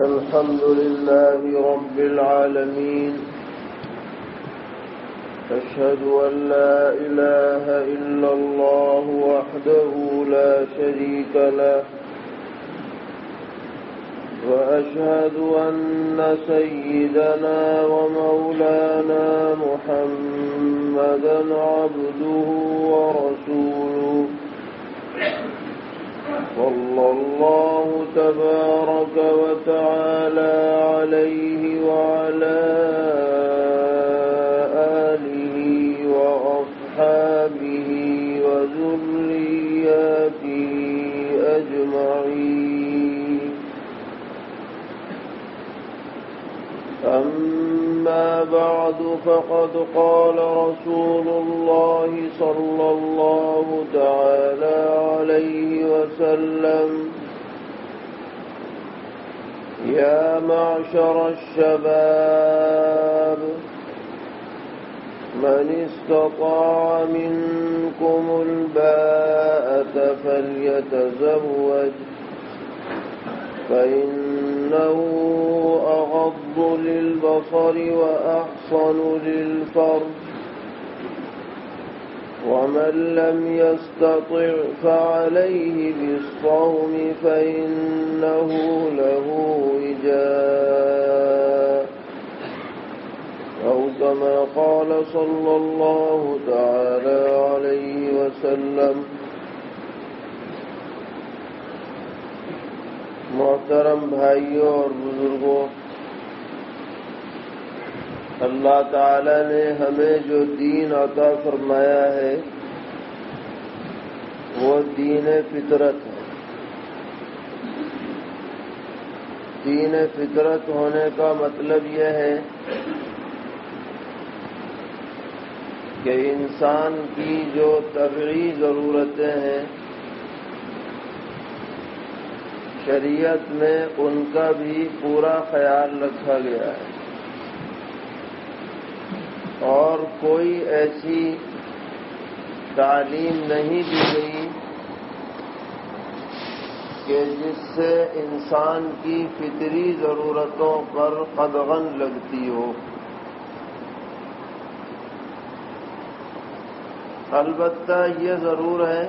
الحمد لله رب العالمين. أشهد أن لا إله إلا الله وحده لا شريك له، وأشهد أن سيدنا ومولانا محمدا عبده ورسوله، صلى الله تبارك وتعالى عليه وعلى آله وأصحابه وذرياته أجمعين. أما بعد، فقد قال رسول الله صلى الله تعالى عليه وسلم: يا معشر الشباب، من استطاع منكم الباءة فليتزوج، فإنه أغض للبصر وأحصن للفرج، ومن لم يستطع فعليه بالصوم فإنه له وجاء، أو كما قال صلى الله تعالى عليه وسلم. محترم بھائیوں اور بزرگوں، اللہ تعالی نے ہمیں جو دین عطا فرمایا ہے وہ دین فطرت ہے. دین فطرت ہونے کا مطلب یہ ہے کہ انسان کی جو طبعی ضرورتیں ہیں شریعت میں ان کا بھی پورا خیال رکھا گیا ہے، اور کوئی ایسی تعلیم نہیں دی گئی کہ جس سے انسان کی فطری ضرورتوں پر قدغن لگتی ہو. البتہ یہ ضرور ہے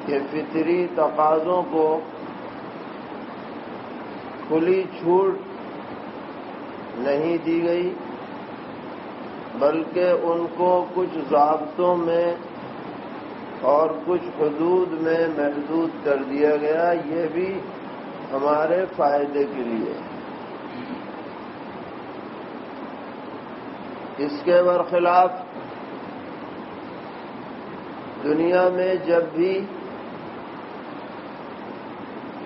کہ فطری تقاضوں کو کھلی چھوٹ نہیں دی گئی، بلکہ ان کو کچھ ضابطوں میں اور کچھ حدود میں محدود کر دیا گیا. یہ بھی ہمارے فائدے کے لیے. اس کے برخلاف دنیا میں جب بھی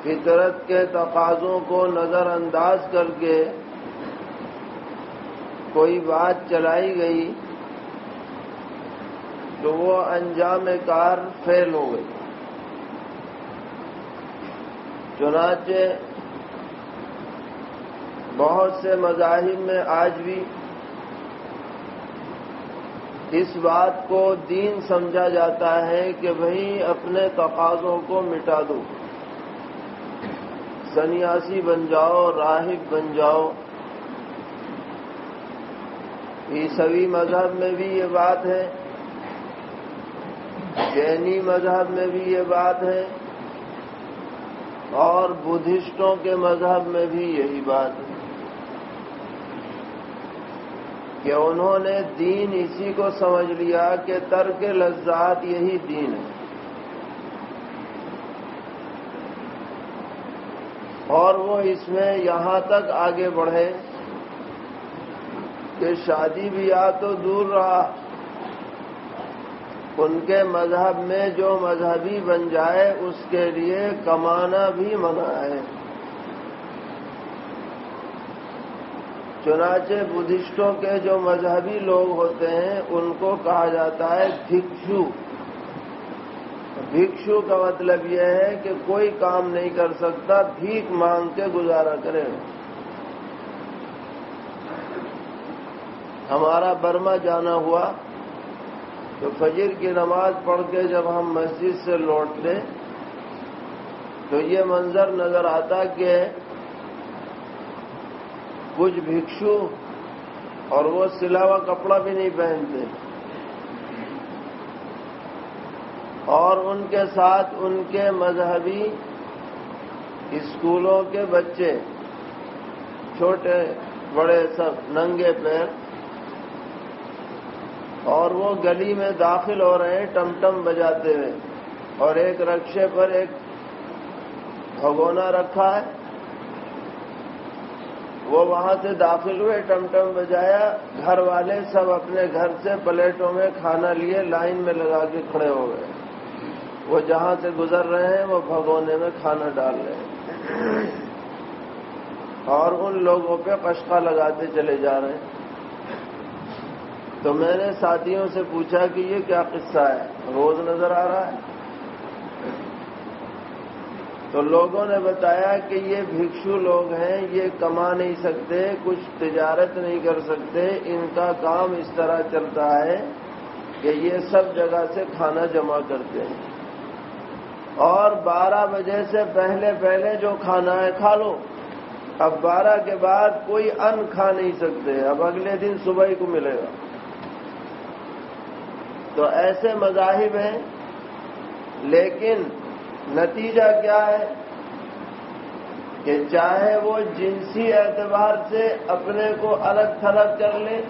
فطرت کے تقاضوں کو نظر انداز کر کے کوئی بات چلائی گئی تو وہ انجام کار فیل ہو گئی. چنانچہ بہت سے مذاہب میں آج بھی اس بات کو دین سمجھا جاتا ہے کہ بھئی اپنے تقاضوں کو مٹا دو، سنیاسی بن جاؤ، راہب بن جاؤ. عیسوی مذہب میں بھی یہ بات ہے، جینی مذہب میں بھی یہ بات ہے، اور بدھسٹوں کے مذہب میں بھی یہی بات ہے کہ انہوں نے دین اسی کو سمجھ لیا کہ ترک لذات یہی دین ہے. اور وہ اس میں یہاں تک آگے بڑھے کہ شادی بیاہ تو دور رہا، ان کے مذہب میں جو مذہبی بن جائے اس کے لیے کمانا بھی منع ہے. چنانچہ بدھسٹوں کے جو مذہبی لوگ ہوتے ہیں ان کو کہا جاتا ہے بھکشو. بھکشو کا مطلب یہ ہے کہ کوئی کام نہیں کر سکتا، بھیک مانگ کے گزارا کرے. ہمارا برما جانا ہوا تو فجر کی نماز پڑھ کے جب ہم مسجد سے لوٹتے تو یہ منظر نظر آتا کہ کچھ بھکشو اور وہ سلا ہوا کپڑا بھی نہیں پہنتے، اور ان کے ساتھ ان کے مذہبی اسکولوں کے بچے، چھوٹے بڑے سب ننگے پیر، اور وہ گلی میں داخل ہو رہے ہیں ٹم ٹم بجاتے ہوئے، اور ایک رکشے پر ایک بھگونا رکھا ہے، وہ وہاں سے داخل ہوئے، ٹم ٹم بجایا، گھر والے سب اپنے گھر سے پلیٹوں میں کھانا لیے لائن میں لگا کے کھڑے ہو گئے، وہ جہاں سے گزر رہے ہیں وہ بھگونے میں کھانا ڈال رہے ہیں اور ان لوگوں پہ قشقہ لگاتے چلے جا رہے ہیں۔ تو میں نے ساتھیوں سے پوچھا کہ یہ کیا قصہ ہے، روز نظر آ رہا ہے؟ تو لوگوں نے بتایا کہ یہ بھکشو لوگ ہیں، یہ کما نہیں سکتے، کچھ تجارت نہیں کر سکتے، ان کا کام اس طرح چلتا ہے کہ یہ سب جگہ سے کھانا جمع کرتے ہیں، اور 12 بجے سے پہلے پہلے جو کھانا ہے کھا لو، اب 12 کے بعد کوئی ان کھا نہیں سکتے، اب اگلے دن صبح ہی کو ملے گا۔ تو ایسے مذاہب ہیں، لیکن نتیجہ کیا ہے کہ چاہے وہ جنسی اعتبار سے اپنے کو الگ تھلگ کر لیں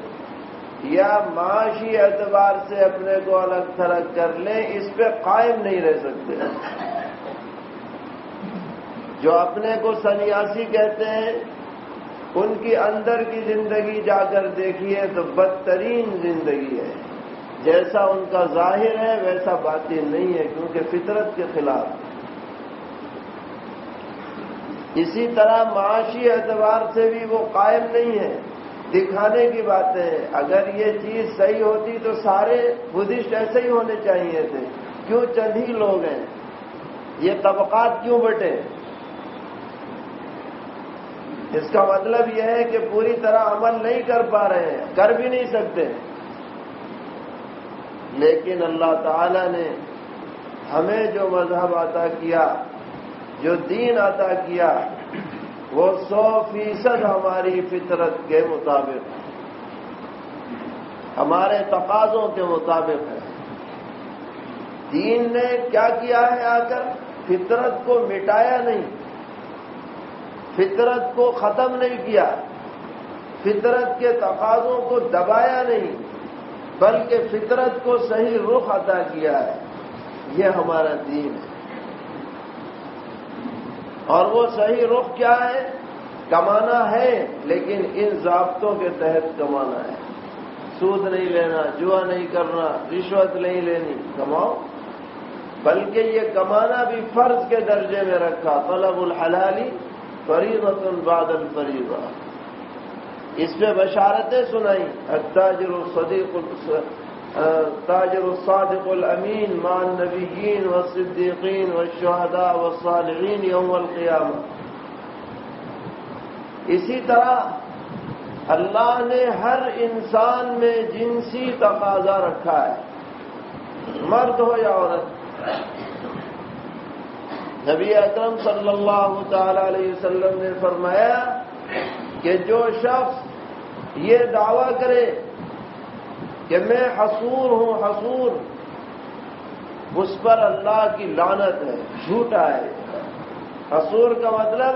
یا معاشی اعتبار سے اپنے کو الگ تھلگ کر لیں، اس پہ قائم نہیں رہ سکتے۔ جو اپنے کو سنیاسی کہتے ہیں، ان کی اندر کی زندگی جا کر دیکھیے تو بدترین زندگی ہے، جیسا ان کا ظاہر ہے ویسا باطن نہیں ہے، کیونکہ فطرت کے خلاف۔ اسی طرح معاشی اعتبار سے بھی وہ قائم نہیں ہے، دکھانے کی باتیں ہیں۔ اگر یہ چیز صحیح ہوتی تو سارے بدھسٹ ایسے ہی ہونے چاہیے تھے، کیوں چند ہی لوگ ہیں، یہ طبقات کیوں بٹے؟ اس کا مطلب یہ ہے کہ پوری طرح عمل نہیں کر پا رہے ہیں، کر بھی نہیں سکتے۔ لیکن اللہ تعالی نے ہمیں جو مذہب عطا کیا، جو دین عطا کیا، وہ 100% ہماری فطرت کے مطابق ہے، ہمارے تقاضوں کے مطابق ہے۔ دین نے کیا کیا ہے آ کر؟ فطرت کو مٹایا نہیں، فطرت کو ختم نہیں کیا، فطرت کے تقاضوں کو دبایا نہیں، بلکہ فطرت کو صحیح رخ عطا کیا ہے۔ یہ ہمارا دین ہے، اور وہ صحیح رخ کیا ہے؟ کمانا ہے، لیکن ان ضابطوں کے تحت کمانا ہے۔ سود نہیں لینا، جوا نہیں کرنا، رشوت نہیں لینی، کماؤ، بلکہ یہ کمانا بھی فرض کے درجے میں رکھا، طلب الحلالی فریضۃ بعد الفریضہ۔ اس پہ بشارتیں سنائی، تاجر الصادق الامین مع النبیین والصدیقین والشہداء والصالحین یوم القیامہ۔ اسی طرح اللہ نے ہر انسان میں جنسی تقاضا رکھا ہے، مرد ہو یا عورت۔ نبی اکرم صلی اللہ تعالی علیہ وسلم نے فرمایا کہ جو شخص یہ دعویٰ کرے کہ میں حصور ہوں، حصور، اس پر اللہ کی لعنت ہے، جھوٹا ہے۔ حصور کا مطلب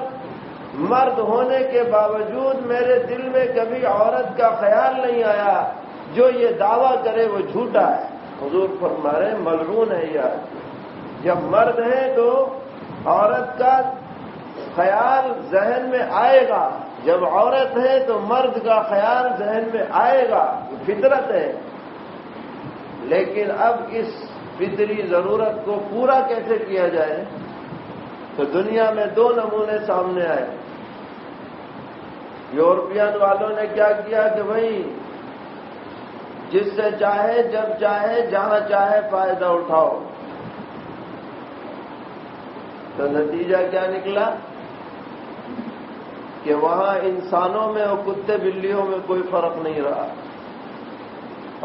مرد ہونے کے باوجود میرے دل میں کبھی عورت کا خیال نہیں آیا، جو یہ دعویٰ کرے وہ جھوٹا ہے۔ حضور فرما رہے ملعون ہے یہ۔ جب مرد ہے تو عورت کا خیال ذہن میں آئے گا، جب عورت ہے تو مرد کا خیال ذہن میں آئے گا، فطرت ہے۔ لیکن اب اس فطری ضرورت کو پورا کیسے کیا جائے؟ تو دنیا میں 2 نمونے سامنے آئے۔ یورپین والوں نے کیا کیا کہ بھائی جس سے چاہے، جب چاہے، جہاں چاہے فائدہ اٹھاؤ۔ تو نتیجہ کیا نکلا کہ وہاں انسانوں میں اور کتے بلیوں میں کوئی فرق نہیں رہا،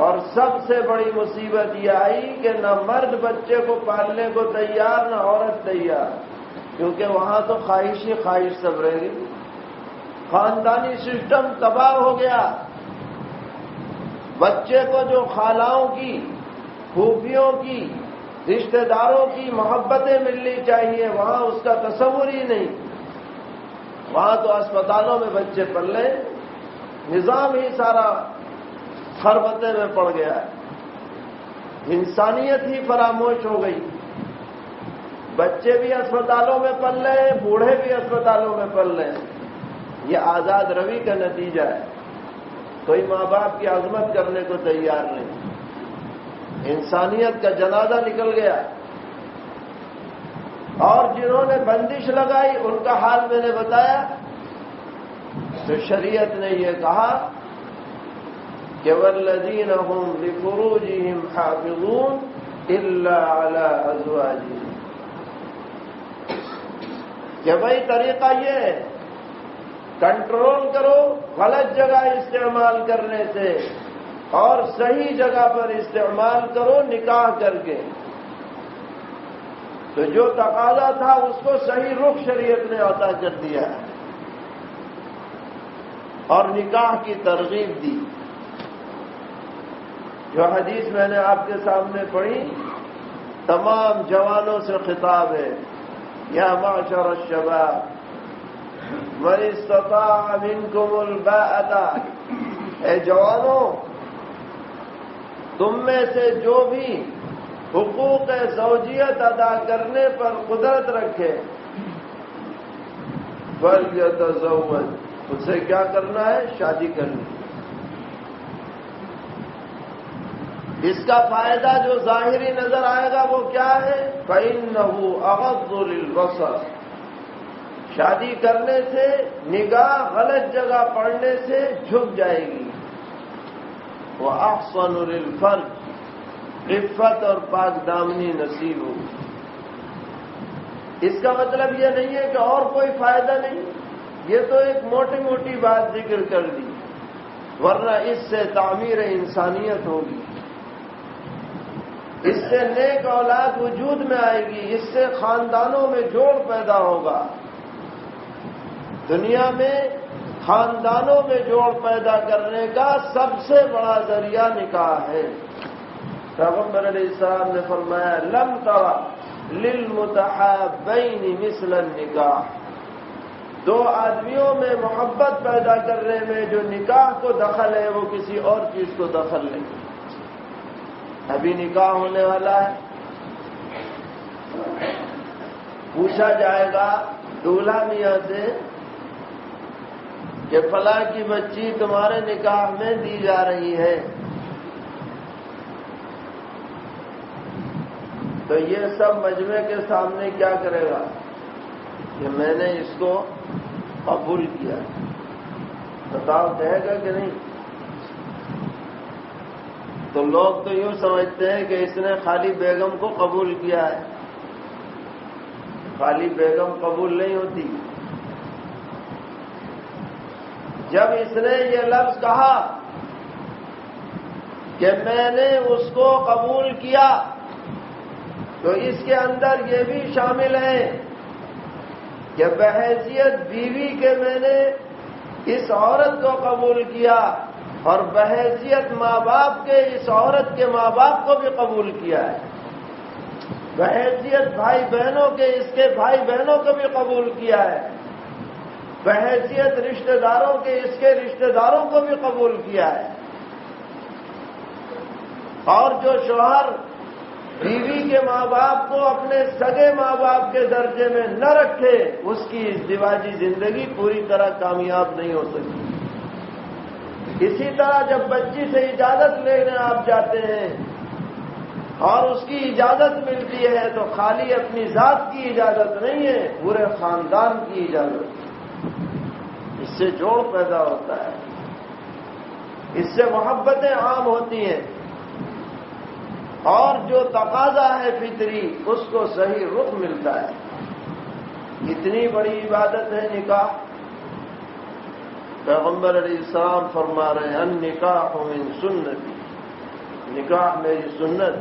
اور سب سے بڑی مصیبت یہ آئی کہ نہ مرد بچے کو پالنے کو تیار، نہ عورت تیار۔ کیونکہ وہاں تو خواہش ہی خواہش سب رہ گئی. خاندانی سسٹم تباہ ہو گیا. بچے کو جو خالاؤں کی، پھوپھیوں کی، رشتہ داروں کی محبتیں ملنی چاہیے وہاں اس کا تصور ہی نہیں. وہاں تو اسپتالوں میں بچے پل رہے، نظام ہی سارا خربتے میں پڑ گیا ہے. انسانیت ہی فراموش ہو گئی. بچے بھی اسپتالوں میں پل رہے، بوڑھے بھی اسپتالوں میں پل رہے. یہ آزاد روی کا نتیجہ ہے. کوئی ماں باپ کی عظمت کرنے کو تیار نہیں. انسانیت کا جنازہ نکل گیا. اور جنہوں نے بندش لگائی ان کا حال میں نے بتایا. تو شریعت نے یہ کہا کہ والذین هم لفروجهم حافظون الا علی ازواجهم، کہ بھائی طریقہ یہ ہے، کنٹرول کرو غلط جگہ استعمال کرنے سے اور صحیح جگہ پر استعمال کرو نکاح کر کے. تو جو تقاضا تھا اس کو صحیح رخ شریعت نے عطا کر دیا ہے اور نکاح کی ترغیب دی. جو حدیث میں نے آپ کے سامنے پڑھی تمام جوانوں سے خطاب ہے. یا معشر الشباب من استطاع منکم الباءۃ، اے جوانوں تم میں سے جو بھی حقوق زوجیت ادا کرنے پر قدرت رکھے فلیتزوج، اسے کیا کرنا ہے؟ شادی کرنی. اس کا فائدہ جو ظاہری نظر آئے گا وہ کیا ہے؟ فإنه أغض للبصر، شادی کرنے سے نگاہ غلط جگہ پڑنے سے جھک جائے گی. وأحصن للفرج، عفت اور پاک دامنی نصیب ہوگی. اس کا مطلب یہ نہیں ہے کہ اور کوئی فائدہ نہیں. یہ تو ایک موٹی موٹی بات ذکر کر دی، ورنہ اس سے تعمیر انسانیت ہوگی، اس سے نیک اولاد وجود میں آئے گی، اس سے خاندانوں میں جوڑ پیدا ہوگا. دنیا میں خاندانوں میں جوڑ پیدا کرنے کا سب سے بڑا ذریعہ نکاح ہے. پیغمبر علیہ السلام نے فرمایا لم تر للمتحابین مثل النکاح، دو آدمیوں میں محبت پیدا کرنے میں جو نکاح کو دخل ہے وہ کسی اور چیز کو دخل نہیں. ابھی نکاح ہونے والا ہے، پوچھا جائے گا دولہا میاں سے کہ فلاں کی بچی تمہارے نکاح میں دی جا رہی ہے، تو یہ سب مجمع کے سامنے کیا کرے گا کہ میں نے اس کو قبول کیا. بتاؤ کہے گا کہ نہیں؟ تو لوگ تو یوں سمجھتے ہیں کہ اس نے خالی بیگم کو قبول کیا ہے. خالی بیگم قبول نہیں ہوتی. جب اس نے یہ لفظ کہا کہ میں نے اس کو قبول کیا تو اس کے اندر یہ بھی شامل ہے کہ بحیثیت بیوی کے میں نے اس عورت کو قبول کیا اور بحیثیت ماں باپ کے اس عورت کے ماں باپ کو بھی قبول کیا ہے. بحیثیت بھائی بہنوں کے اس کے بھائی بہنوں کو بھی قبول کیا ہے. بحیثیت رشتہ داروں کے اس کے رشتہ داروں کو بھی قبول کیا ہے. اور جو شوہر بیوی کے ماں باپ کو اپنے سگے ماں باپ کے درجے میں نہ رکھے اس کی ازدواجی زندگی پوری طرح کامیاب نہیں ہو سکتی. اسی طرح جب بچی سے اجازت لینے آپ جاتے ہیں اور اس کی اجازت ملتی ہے تو خالی اپنی ذات کی اجازت نہیں ہے، پورے خاندان کی اجازت. اس سے جوڑ پیدا ہوتا ہے، اس سے محبتیں عام ہوتی ہیں اور جو تقاضا ہے فطری اس کو صحیح رخ ملتا ہے. اتنی بڑی عبادت ہے نکاح. پیغمبر علیہ السلام فرما رہے ہیں النکاح من سنتی، نکاح میری سنت.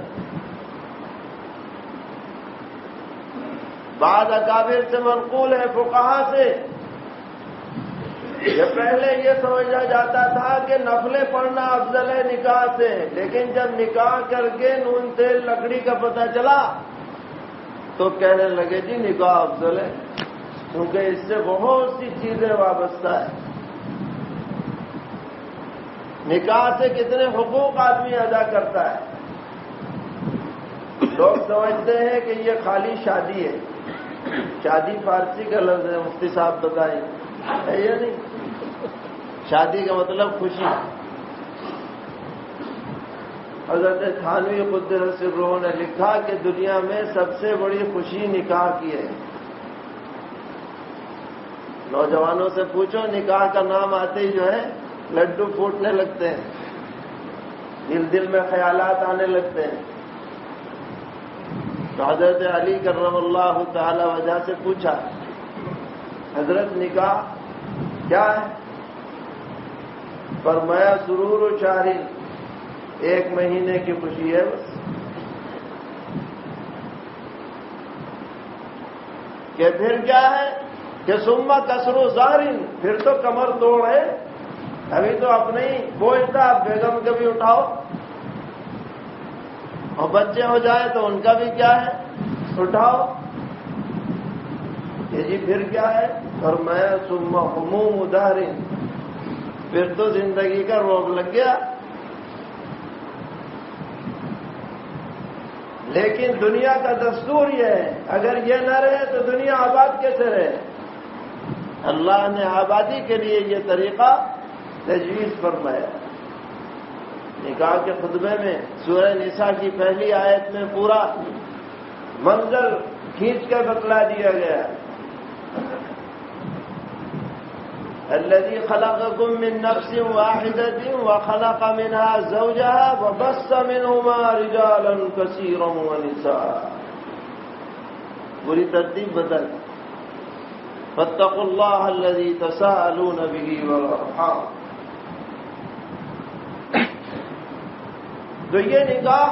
بعض اکابر سے منقول ہے، فقہا سے، یہ پہلے یہ سمجھا جاتا تھا کہ نفلیں پڑھنا افضل ہے نکاح سے، لیکن جب نکاح کر کے نون تیل لکڑی کا پتہ چلا تو کہنے لگے جی نکاح افضل ہے، کیونکہ اس سے بہت سی چیزیں وابستہ ہیں۔ نکاح سے کتنے حقوق آدمی ادا کرتا ہے۔ لوگ سمجھتے ہیں کہ یہ خالی شادی ہے، شادی فارسی کا لفظ ہے، مفتی صاحب بتائیں ہے یا نہیں؟ شادی کا مطلب خوشی۔ حضرت تھانوی قدس سرہ نے لکھا کہ دنیا میں سب سے بڑی خوشی نکاح کی ہے۔ نوجوانوں سے پوچھو، نکاح کا نام آتے ہی جو ہے لڈو پھوٹنے لگتے ہیں، دل میں خیالات آنے لگتے ہیں۔ تو حضرت علی کرم اللہ تعالی وجہ سے پوچھا، حضرت نکاح کیا ہے؟ فرمایا سرور و شہرین، 1 مہینے کی خوشی ہے بس۔ کہ پھر کیا ہے کہ ثم کسر و زارن، پھر تو کمر توڑ ہے، ابھی تو اپنے ہی بوجھ تھا، بیگم کا بھی اٹھاؤ، اور بچے ہو جائیں تو ان کا بھی کیا ہے اٹھاؤ۔ کہ جی پھر کیا ہے؟ فرمایا ثم حموم دہر، پھر تو زندگی کا روگ لگ گیا۔ لیکن دنیا کا دستور یہ ہے، اگر یہ نہ رہے تو دنیا آباد کیسے رہے؟ اللہ نے آبادی کے لیے یہ طریقہ تجویز فرمایا۔ نکاح کے خطبے میں سورہ نساء کی پہلی آیت میں پورا منظر کھینچ کر بتلا دیا گیا۔ الذي خلقكم من نفس واحدة وخلق منها زوجها وبث منهما رجالا كثيرا ونساء، پوری ترتیب بدل۔ فاتقوا الله الذي تساءلون به والارحام۔ تو یہ نکاح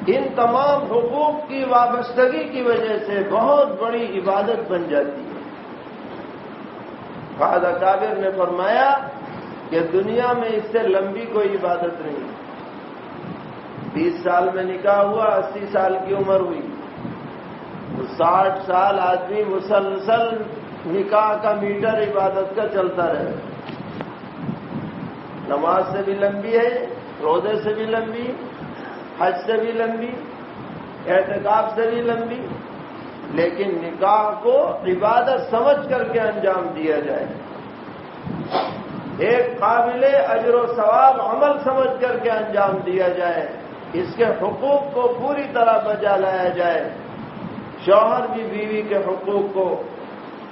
ان تمام حقوق کی وابستگی کی وجہ سے بہت بڑی عبادت بن جاتی ہے۔ بعض اکابر نے فرمایا کہ دنیا میں اس سے لمبی کوئی عبادت نہیں۔ 20 سال میں نکاح ہوا، 80 سال کی عمر ہوئی، 60 سال آدمی مسلسل نکاح کا میٹر عبادت کا چلتا رہے۔ نماز سے بھی لمبی ہے، روزے سے بھی لمبی، حج سے بھی لمبی، اعتکاف سے بھی لمبی، لیکن نکاح کو عبادت سمجھ کر کے انجام دیا جائے، ایک قابل اجر و ثواب عمل سمجھ کر کے انجام دیا جائے، اس کے حقوق کو پوری طرح بجا لایا جائے، شوہر بھی بیوی کے حقوق کو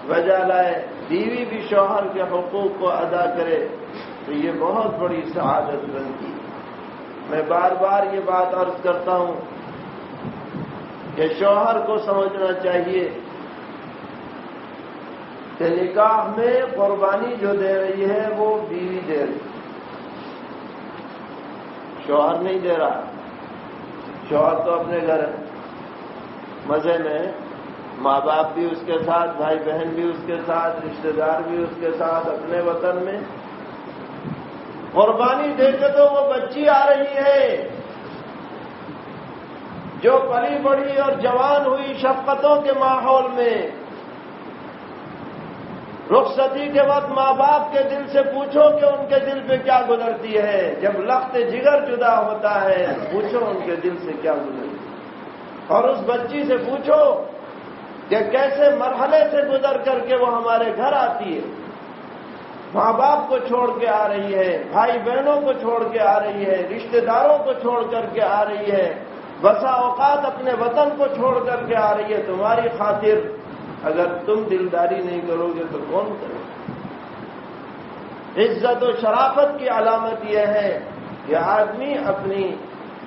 بجا لائے، بیوی بھی شوہر کے حقوق کو ادا کرے، تو یہ بہت بڑی سعادت بنتی ہے۔ میں بار بار یہ بات عرض کرتا ہوں کہ شوہر کو سمجھنا چاہیے کہ نکاح میں قربانی جو دے رہی ہے وہ بیوی دے رہی، شوہر نہیں دے رہا۔ شوہر تو اپنے گھر ہے، مزے میں، ماں باپ بھی اس کے ساتھ، بھائی بہن بھی اس کے ساتھ، رشتہ دار بھی اس کے ساتھ، اپنے وطن میں قربانی دے کے تو وہ بچی آ رہی ہے جو پلی بڑھی اور جوان ہوئی شفقتوں کے ماحول میں۔ رخصتی کے وقت ماں باپ کے دل سے پوچھو کہ ان کے دل پہ کیا گزرتی ہے، جب لخت جگر جدا ہوتا ہے پوچھو ان کے دل سے کیا گزرتی ہے، اور اس بچی سے پوچھو کہ کیسے مرحلے سے گزر کر کے وہ ہمارے گھر آتی ہے، ماں باپ کو چھوڑ کے آ رہی ہے، بھائی بہنوں کو چھوڑ کے آ رہی ہے، رشتہ داروں کو چھوڑ کر کے آ رہی ہے، بسا اوقات اپنے وطن کو چھوڑ کر کے آ رہی ہے تمہاری خاطر۔ اگر تم دلداری نہیں کرو گے تو کون کرے؟ عزت و شرافت کی علامت یہ ہے کہ آدمی اپنے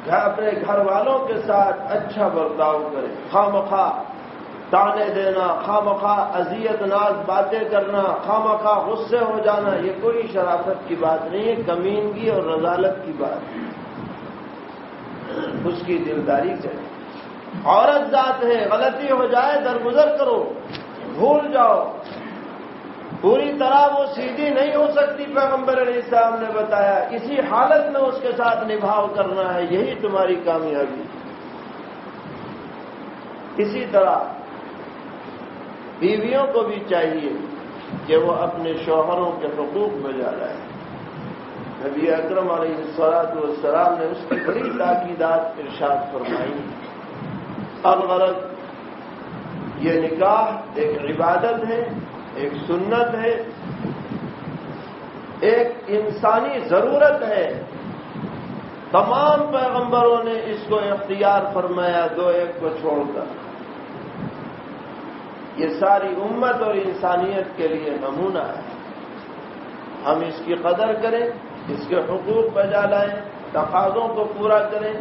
گھر والوں کے ساتھ اچھا برتاؤ کرے، خواہ تانے دینا، خواہ اذیت ناک باتیں کرنا، خواہ غصے ہو جانا، یہ کوئی شرافت کی بات نہیں ہے، کمینگی اور رذالت کی بات ہے۔ اس کی دلداری کرے۔ عورت ذات ہے، غلطی ہو جائے درگزر کرو، بھول جاؤ، پوری طرح وہ سیدھی نہیں ہو سکتی۔ پیغمبر علیہ السلام نے بتایا کسی حالت میں اس کے ساتھ نبھاؤ کرنا ہے، یہی تمہاری کامیابی۔ اسی طرح بیویوں کو بھی چاہیے کہ وہ اپنے شوہروں کے حقوق بجا لائیں۔ نبی اکرم علیہ الصلوۃ والسلام نے اس کی بڑی تاکیدات ارشاد فرمائی۔ الغرض یہ نکاح ایک عبادت ہے، ایک سنت ہے، ایک انسانی ضرورت ہے۔ تمام پیغمبروں نے اس کو اختیار فرمایا، دو ایک کو چھوڑ کر۔ یہ ساری امت اور انسانیت کے لیے نمونہ ہے۔ ہم اس کی قدر کریں، اس کے حقوق بجا لائیں، تقاضوں کو پورا کریں،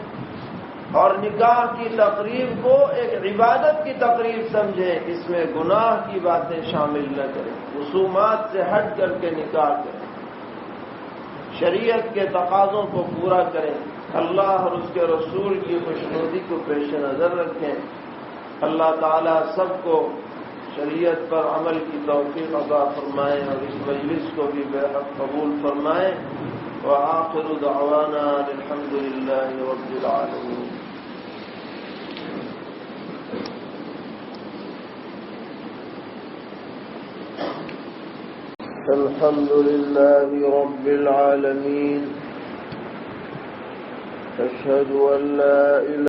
اور نکاح کی تقریب کو ایک عبادت کی تقریب سمجھیں۔ اس میں گناہ کی باتیں شامل نہ کریں، رسومات سے ہٹ کر کے نکاح کریں، شریعت کے تقاضوں کو پورا کریں، اللہ اور اس کے رسول کی خوشنودی کو پیش نظر رکھیں۔ اللہ تعالیٰ سب کو شریعت پر عمل کی توفیق عطا فرمائیں اور اس مجلس کو بھی بے حق قبول فرمائیں۔ وآخر دعوانا الحمد للہ رب العالمین۔ الحمد للہ رب العالمین۔ أشهد أن لا إله